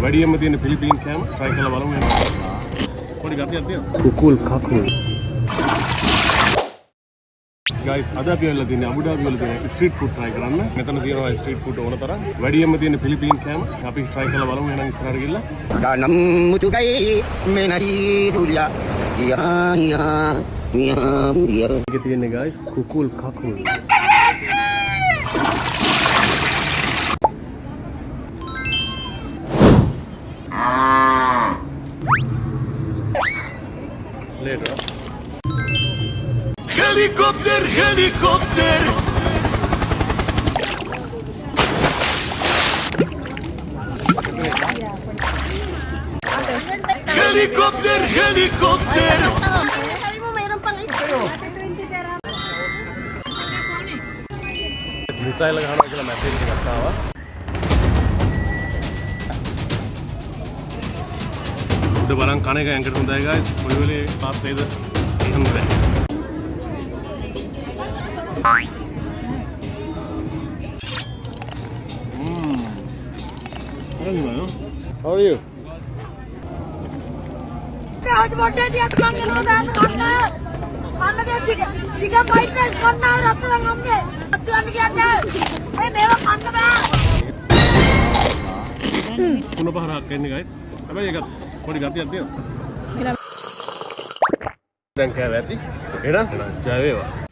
වැඩියෙන්ම තියෙන ෆිලිපීන් කෑම try කරලා බලමු එහෙනම්. පොඩි ගතියක් තියෙනවා. කුකුල් කකුල්. guys අද අපි වෙලා තියෙන්නේ අබුඩාබි වල තියෙන ස්ට්‍රීට් ෆුඩ් try කරන්න. මෙතන තියෙනවා ස්ට්‍රීට් ෆුඩ් ඕන තරම්. වැඩියෙන්ම තියෙන ෆිලිපීන් කෑම අපි try කරලා බලමු එහෙනම් ඉස්සරහට ගිහලා. Danam mutugai menari tulia. Ya ya ya ya. මේකේ තියෙන්නේ guys කුකුල් කකුල්. Later. Helicopter, helicopter. Helicopter, helicopter. Sabi mo mayroon pang ito. Missile ගහනවා කියලා මැසේජ් එකක් ආවා. උඩ බලන් කන එක ඇඟට හොඳයි guys. ඔය වෙලේ පාස් වේද එහෙම බෑ. How are you? आज मोटे दिया खाने को दान खाना खाना दे चिकन फाइट में खाना रात में हमने अचान किया था अरे मेरा खाना बा कुछ बाहर आ गए guys. अब ये थोड़ी गाती आती है. දැන් කෑව ඇති. එහෙනම් ජය වේවා.